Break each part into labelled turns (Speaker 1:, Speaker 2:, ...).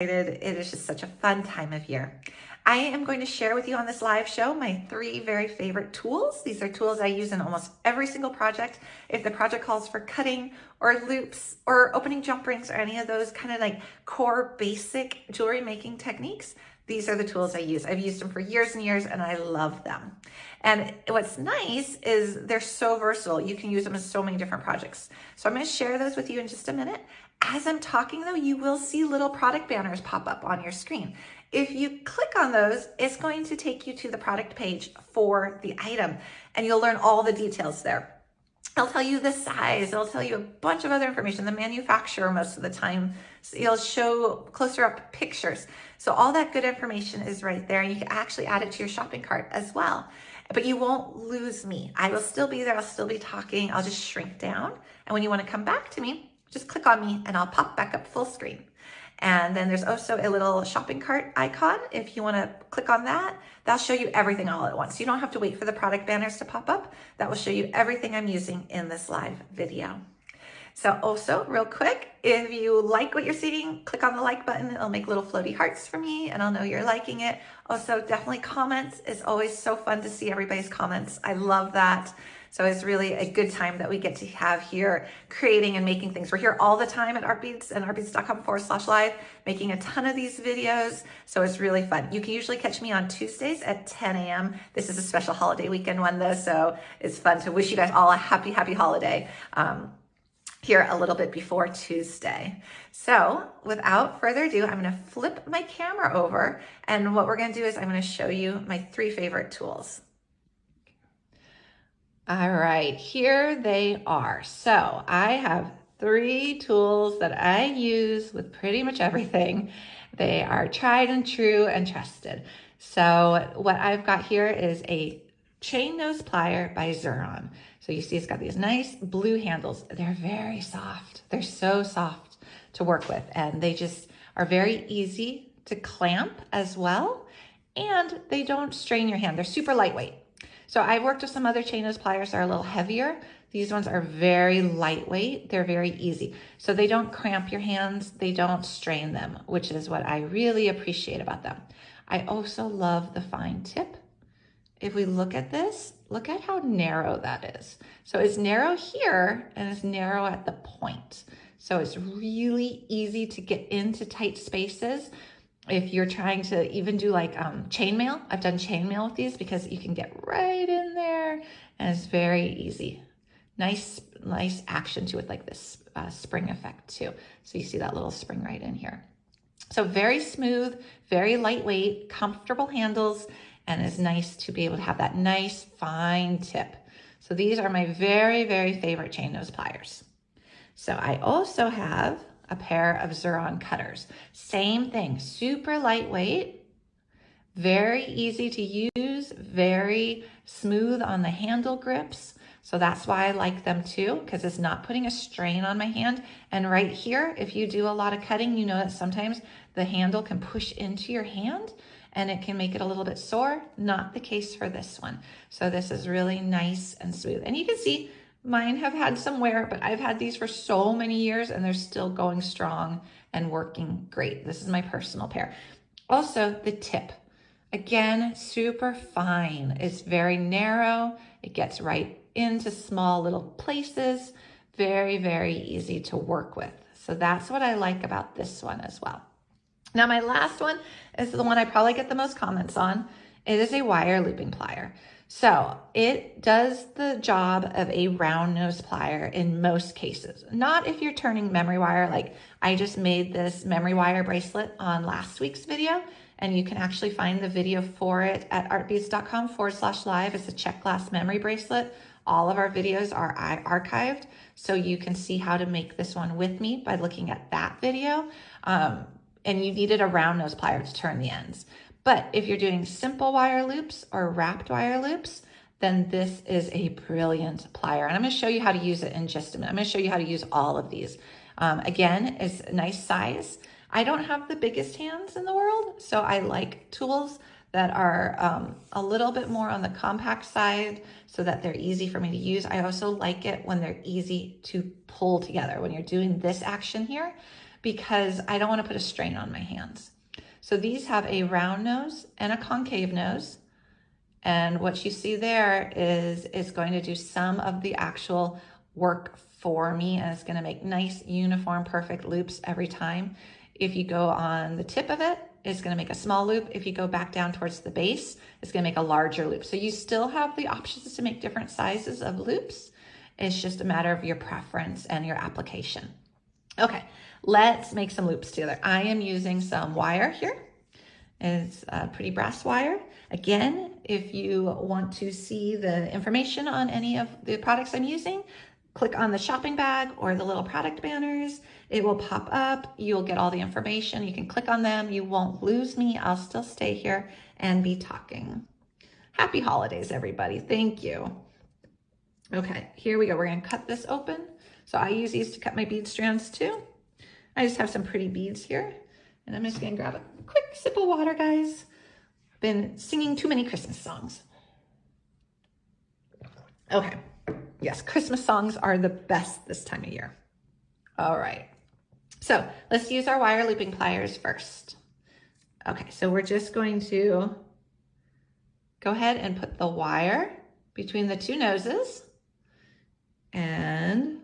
Speaker 1: It is just such a fun time of year. I am going to share with you on this live show my 3 very favorite tools. These are tools I use in almost every single project. If the project calls for cutting or loops or opening jump rings or any of those kind of like core basic jewelry making techniques, these are the tools I use. I've used them for years and years and I love them. And what's nice is they're so versatile. You can use them in so many different projects. So I'm going to share those with you in just a minute. As I'm talking though, you will see little product banners pop up on your screen. If you click on those, it's going to take you to the product page for the item and you'll learn all the details there. It'll tell you the size, it'll tell you a bunch of other information, the manufacturer most of the time. So it'll show closer up pictures. So all that good information is right there and you can actually add it to your shopping cart as well. But you won't lose me. I will still be there, I'll still be talking, I'll just shrink down. And when you want to come back to me, just click on me and I'll pop back up full screen. And then there's also a little shopping cart icon. If you want to click on that, that'll show you everything all at once. You don't have to wait for the product banners to pop up. That will show you everything I'm using in this live video. So also real quick, if you like what you're seeing, click on the like button. It'll make little floaty hearts for me and I'll know you're liking it. Also definitely comments. It's always so fun to see everybody's comments. I love that. So it's really a good time that we get to have here creating and making things. We're here all the time at ArtBeads and artbeads.com/live, making a ton of these videos. So it's really fun. You can usually catch me on Tuesdays at 10 a.m. This is a special holiday weekend one though, so it's fun to wish you guys all a happy, happy holiday. Here a little bit before Tuesday. So without further ado, I'm going to flip my camera over and what we're going to do is I'm going to show you my 3 favorite tools. All right, here they are. So I have 3 tools that I use with pretty much everything. They are tried and true and trusted. So what I've got here is a chain nose plier by Xuron. So you see it's got these nice blue handles. They're very soft. They're so soft to work with and they just are very easy to clamp as well. And they don't strain your hand. They're super lightweight. So I've worked with some other chain nose pliers that are a little heavier. These ones are very lightweight. They're very easy. So they don't cramp your hands. They don't strain them, which is what I really appreciate about them. I also love the fine tip. If we look at this, look at how narrow that is. So it's narrow here and it's narrow at the point. So it's really easy to get into tight spaces. If you're trying to even do like chainmail, I've done chainmail with these because you can get right in there and it's very easy. Nice action to it, like this spring effect too. So you see that little spring right in here. So very smooth, very lightweight, comfortable handles, and it's nice to be able to have that nice fine tip. So these are my very, very favorite chain nose pliers. So I also have a pair of Xuron cutters. Same thing, super lightweight, very easy to use, very smooth on the handle grips. So that's why I like them too, because it's not putting a strain on my hand. And right here, if you do a lot of cutting, you know that sometimes the handle can push into your hand and it can make it a little bit sore. Not the case for this one. So this is really nice and smooth. And you can see mine have had some wear, but I've had these for so many years and they're still going strong and working great. This is my personal pair. Also the tip, again, super fine. It's very narrow. It gets right into small little places. Very, very easy to work with. So that's what I like about this one as well. Now my last one is the one I probably get the most comments on. It is a wire looping plier. So it does the job of a round nose plier in most cases. Not if you're turning memory wire, like I just made this memory wire bracelet on last week's video, and you can actually find the video for it at artbeads.com/live. It's a check glass memory bracelet. All of our videos are archived, so you can see how to make this one with me by looking at that video. And you needed a round nose plier to turn the ends. But if you're doing simple wire loops or wrapped wire loops, then this is a brilliant plier. And I'm going to show you how to use it in just a minute. I'm going to show you how to use all of these. Again, it's a nice size. I don't have the biggest hands in the world, so I like tools that are a little bit more on the compact side so that they're easy for me to use. I also like it when they're easy to pull together. When you're doing this action here, because I don't want to put a strain on my hands. So these have a round nose and a concave nose. And what you see there is it's going to do some of the actual work for me, and it's going to make nice, uniform, perfect loops every time. If you go on the tip of it, it's going to make a small loop. If you go back down towards the base, it's going to make a larger loop. So you still have the options to make different sizes of loops. It's just a matter of your preference and your application. Okay, let's make some loops together. I am using some wire here. It's a pretty brass wire. Again, if you want to see the information on any of the products I'm using, click on the shopping bag or the little product banners. It will pop up. You'll get all the information. You can click on them. You won't lose me. I'll still stay here and be talking. Happy holidays, everybody. Thank you. Okay, here we go. We're going to cut this open. So I use these to cut my bead strands too. I just have some pretty beads here. And I'm just going to grab a quick sip of water, guys. I've been singing too many Christmas songs. Okay. Yes, Christmas songs are the best this time of year. All right. So let's use our wire looping pliers first. Okay, so we're just going to go ahead and put the wire between the two noses and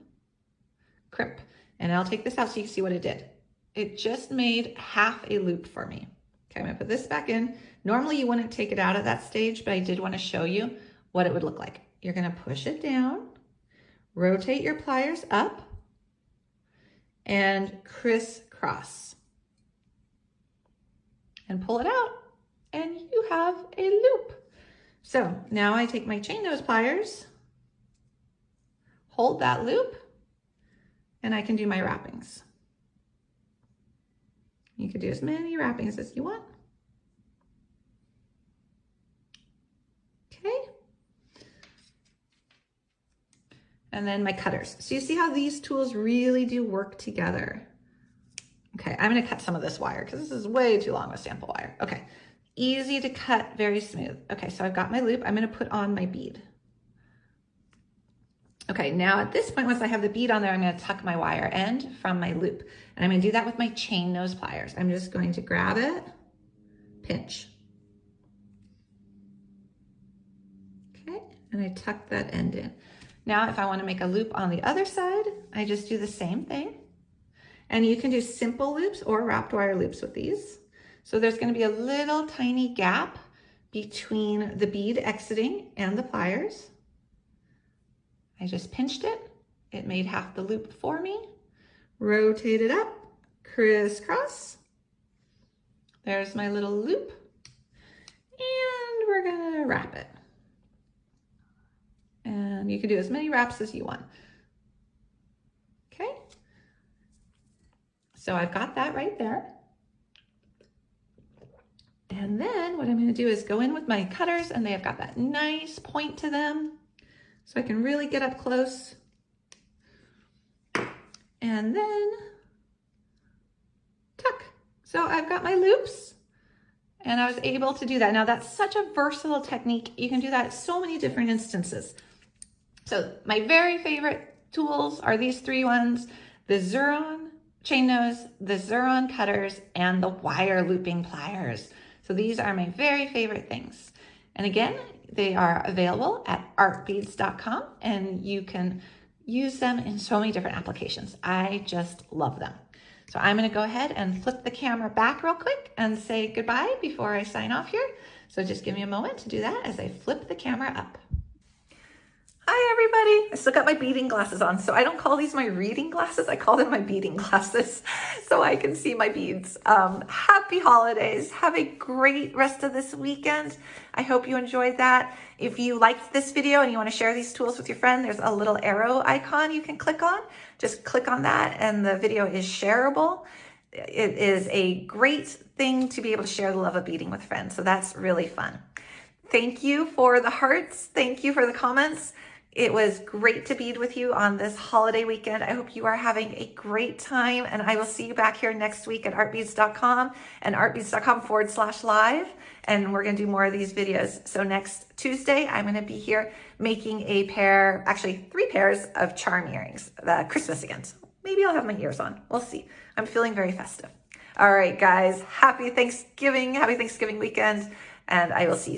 Speaker 1: crimp. And I'll take this out so you can see what it did. It just made half a loop for me. Okay, I'm gonna put this back in. Normally you wouldn't take it out at that stage, but I did wanna show you what it would look like. You're gonna push it down, rotate your pliers up, and crisscross. And pull it out, and you have a loop. So now I take my chain nose pliers, hold that loop, and I can do my wrappings. You could do as many wrappings as you want. Okay. And then my cutters. So you see how these tools really do work together. Okay, I'm gonna cut some of this wire because this is way too long with sample wire. Okay, easy to cut, very smooth. Okay, so I've got my loop. I'm gonna put on my bead. Okay, now at this point, once I have the bead on there, I'm gonna tuck my wire end from my loop. And I'm gonna do that with my chain nose pliers. I'm just going to grab it, pinch. Okay, and I tuck that end in. Now, if I wanna make a loop on the other side, I just do the same thing. And you can do simple loops or wrapped wire loops with these. So there's gonna be a little tiny gap between the bead exiting and the pliers. I just pinched it. It made half the loop for me. Rotate it up, crisscross. There's my little loop. And we're gonna wrap it. And you can do as many wraps as you want. Okay. So I've got that right there. And then what I'm gonna do is go in with my cutters, and they have got that nice point to them. So I can really get up close. And then tuck. So I've got my loops, and I was able to do that. Now that's such a versatile technique. You can do that at so many different instances. So my very favorite tools are these three ones: the Xuron chain nose, the Xuron cutters, and the wire looping pliers. So these are my very favorite things. And again, they are available at artbeads.com, and you can use them in so many different applications. I just love them. So I'm gonna go ahead and flip the camera back real quick and say goodbye before I sign off here. So just give me a moment to do that as I flip the camera up. Hi everybody, I still got my beading glasses on. So I don't call these my reading glasses, I call them my beading glasses so I can see my beads. Happy holidays, have a great rest of this weekend. I hope you enjoyed that. If you liked this video and you wanna share these tools with your friend, there's a little arrow icon you can click on. Just click on that and the video is shareable. It is a great thing to be able to share the love of beading with friends, so that's really fun. Thank you for the hearts, thank you for the comments. It was great to bead with you on this holiday weekend. I hope you are having a great time, and I will see you back here next week at artbeads.com and artbeads.com/live. And we're gonna do more of these videos. So next Tuesday, I'm gonna be here making a pair, actually 3 pairs of charm earrings, the Christmas again. So Maybe I'll have my ears on. We'll see. I'm feeling very festive. All right, guys, happy Thanksgiving weekend, and I will see you